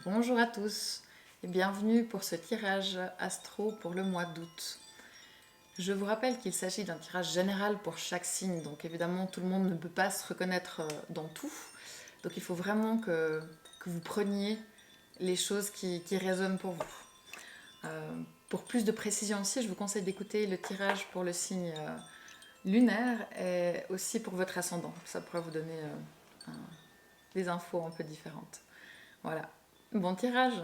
Bonjour à tous et bienvenue pour ce tirage astro pour le mois d'août. Je vous rappelle qu'il s'agit d'un tirage général pour chaque signe, donc évidemment tout le monde ne peut pas se reconnaître dans tout. Donc il faut vraiment que vous preniez les choses qui résonnent pour vous. Pour plus de précision aussi, je vous conseille d'écouter le tirage pour le signe lunaire et aussi pour votre ascendant. Ça pourrait vous donner des infos un peu différentes. Voilà. Bon tirage!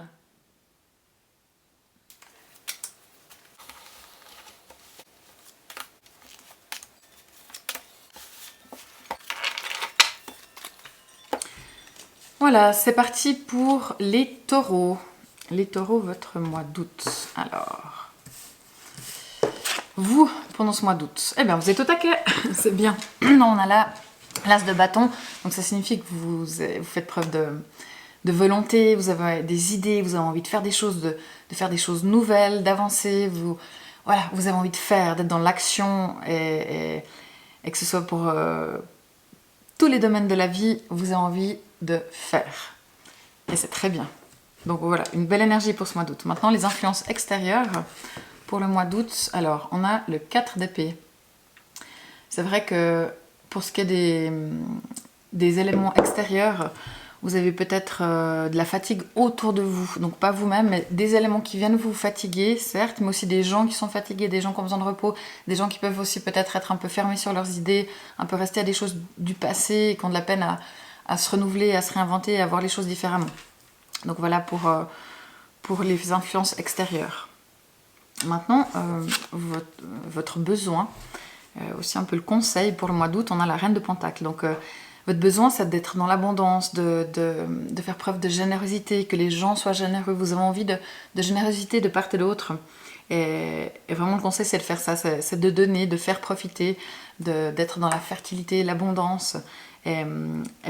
Voilà, c'est parti pour les taureaux. Les taureaux, votre mois d'août. Alors, vous, pendant ce mois d'août, eh bien, vous êtes au taquet, c'est bien. On a là l'as de bâton, donc ça signifie que vous faites preuve de volonté, vous avez des idées, vous avez envie de faire des choses, de faire des choses nouvelles, d'avancer, voilà, vous avez envie de faire, d'être dans l'action et que ce soit pour tous les domaines de la vie, vous avez envie de faire. Et c'est très bien. Donc voilà, une belle énergie pour ce mois d'août. Maintenant, les influences extérieures pour le mois d'août. Alors, on a le 4 d'épée. C'est vrai que pour ce qui est des éléments extérieurs, vous avez peut-être de la fatigue autour de vous. Donc pas vous-même, mais des éléments qui viennent vous fatiguer, certes, mais aussi des gens qui sont fatigués, des gens qui ont besoin de repos, des gens qui peuvent aussi peut-être être un peu fermés sur leurs idées, un peu rester à des choses du passé, qui ont de la peine à se renouveler, à se réinventer, à voir les choses différemment. Donc voilà pour les influences extérieures. Maintenant, votre besoin, aussi un peu le conseil pour le mois d'août, on a la reine de Pentacle. Donc votre besoin, c'est d'être dans l'abondance, de faire preuve de générosité, que les gens soient généreux. Vous avez envie de générosité de part et d'autre. Et vraiment, le conseil, c'est de faire ça, c'est de donner, de faire profiter, d'être dans la fertilité, l'abondance, et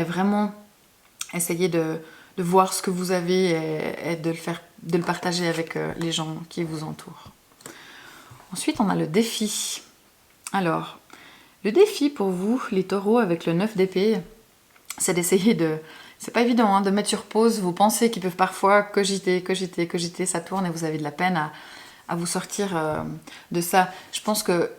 vraiment essayer de voir ce que vous avez et de le partager avec les gens qui vous entourent. Ensuite, on a le défi. Alors, le défi pour vous, les taureaux, avec le 9 d'épée, c'est d'essayer de... C'est pas évident hein, de mettre sur pause vos pensées qui peuvent parfois cogiter, ça tourne et vous avez de la peine à vous sortir de ça. Je pense que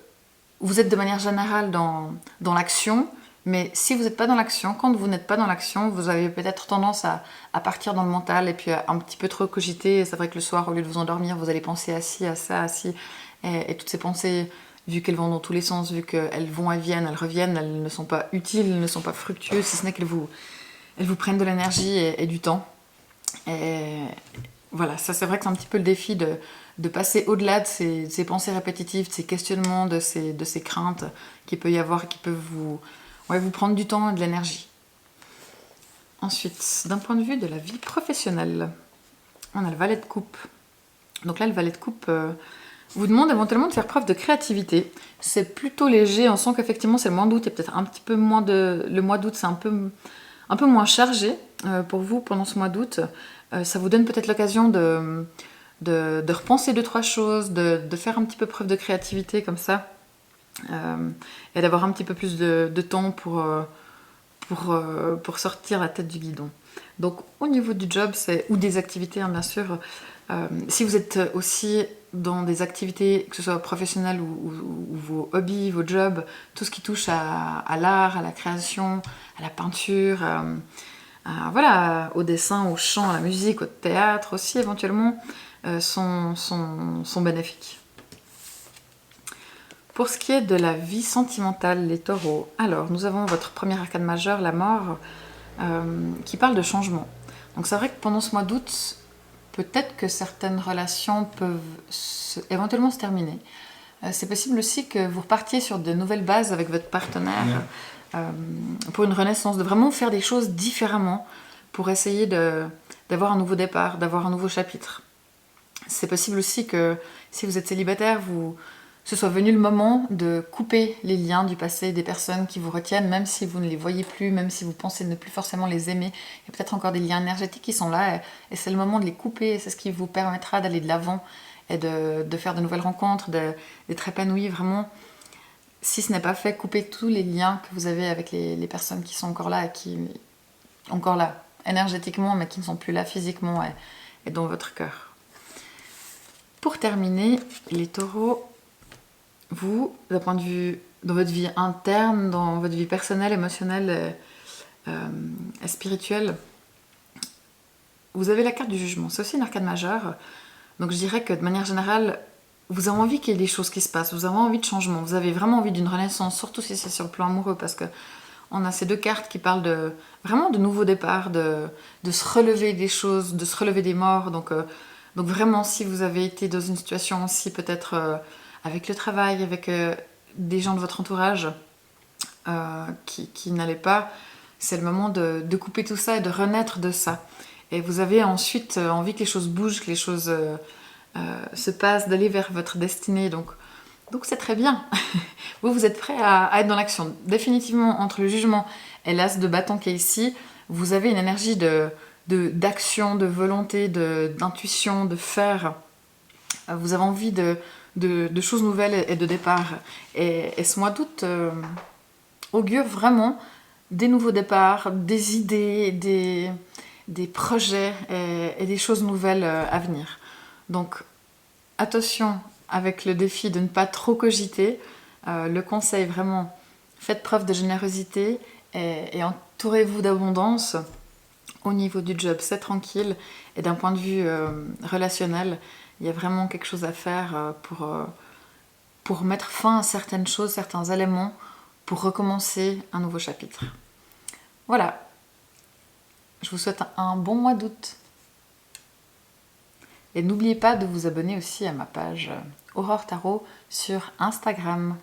vous êtes de manière générale dans l'action, mais si vous n'êtes pas dans l'action, quand vous n'êtes pas dans l'action, vous avez peut-être tendance à partir dans le mental et puis à un petit peu trop cogiter. C'est vrai que le soir, au lieu de vous endormir, vous allez penser à ci, à ça, à ci. Et toutes ces pensées, vu qu'elles vont dans tous les sens, vu qu'elles vont et viennent, elles reviennent, elles ne sont pas utiles, elles ne sont pas fructueuses, si ce n'est qu'elles vous prennent de l'énergie et du temps. Et voilà, ça c'est vrai que c'est un petit peu le défi de passer au-delà de ces pensées répétitives, de ces questionnements, de ces craintes qu'il peut y avoir, qui peuvent vous prendre du temps et de l'énergie. Ensuite, d'un point de vue de la vie professionnelle, on a le valet de coupe. Donc là, le valet de coupe vous demande éventuellement de faire preuve de créativité. C'est plutôt léger, on sent qu'effectivement c'est le mois d'août, et peut-être un petit peu moins le mois d'août, c'est un peu moins chargé pour vous pendant ce mois d'août. Ça vous donne peut-être l'occasion de repenser 2-3 choses, de faire un petit peu preuve de créativité comme ça, et d'avoir un petit peu plus de temps pour sortir la tête du guidon. Donc au niveau du job, ou des activités hein, bien sûr, si vous êtes aussi dans des activités, que ce soit professionnelles ou vos hobbies, vos jobs, tout ce qui touche à l'art, à la création, à la peinture, voilà, au dessin, au chant, à la musique, au théâtre aussi éventuellement, sont bénéfiques. Pour ce qui est de la vie sentimentale, les taureaux, alors nous avons votre premier arcane majeur, la mort, qui parle de changement. Donc c'est vrai que pendant ce mois d'août, peut-être que certaines relations peuvent éventuellement se terminer. C'est possible aussi que vous repartiez sur de nouvelles bases avec votre partenaire pour une renaissance, de vraiment faire des choses différemment pour essayer d'avoir un nouveau départ, d'avoir un nouveau chapitre. C'est possible aussi que si vous êtes célibataire, ce soit venu le moment de couper les liens du passé des personnes qui vous retiennent, même si vous ne les voyez plus, même si vous pensez ne plus forcément les aimer. Il y a peut-être encore des liens énergétiques qui sont là et c'est le moment de les couper. C'est ce qui vous permettra d'aller de l'avant et de faire de nouvelles rencontres, d'être épanoui vraiment. Si ce n'est pas fait, coupez tous les liens que vous avez avec les personnes qui sont encore là et qui encore là. énergétiquement, mais qui ne sont plus là physiquement et dans votre cœur. Pour terminer, les taureaux, vous, d'un point de vue dans votre vie interne, dans votre vie personnelle, émotionnelle et spirituelle, vous avez la carte du jugement. C'est aussi une arcane majeure. Donc je dirais que de manière générale, vous avez envie qu'il y ait des choses qui se passent, vous avez envie de changement, vous avez vraiment envie d'une renaissance, surtout si c'est sur le plan amoureux, parce que on a ces deux cartes qui parlent de vraiment de nouveaux départs, de se relever des choses, de se relever des morts. Donc vraiment, si vous avez été dans une situation aussi peut-être avec le travail, avec des gens de votre entourage qui n'allaient pas, c'est le moment de couper tout ça et de renaître de ça. Et vous avez ensuite envie que les choses bougent, que les choses se passent, d'aller vers votre destinée. Donc c'est très bien. Vous êtes prêt à être dans l'action. Définitivement, entre le jugement et l'as de bâton qui est ici, vous avez une énergie d'action, de volonté, d'intuition, de faire. Vous avez envie de choses nouvelles et de départ. Et ce mois d'août augure vraiment des nouveaux départs, des idées, des projets et des choses nouvelles à venir. Donc attention avec le défi de ne pas trop cogiter. Le conseil vraiment, faites preuve de générosité et entourez-vous d'abondance. Au niveau du job, c'est tranquille. Et d'un point de vue relationnel, il y a vraiment quelque chose à faire pour mettre fin à certaines choses, certains éléments, pour recommencer un nouveau chapitre. Voilà. Je vous souhaite un bon mois d'août. Et n'oubliez pas de vous abonner aussi à ma page Aurore Tarot sur Instagram.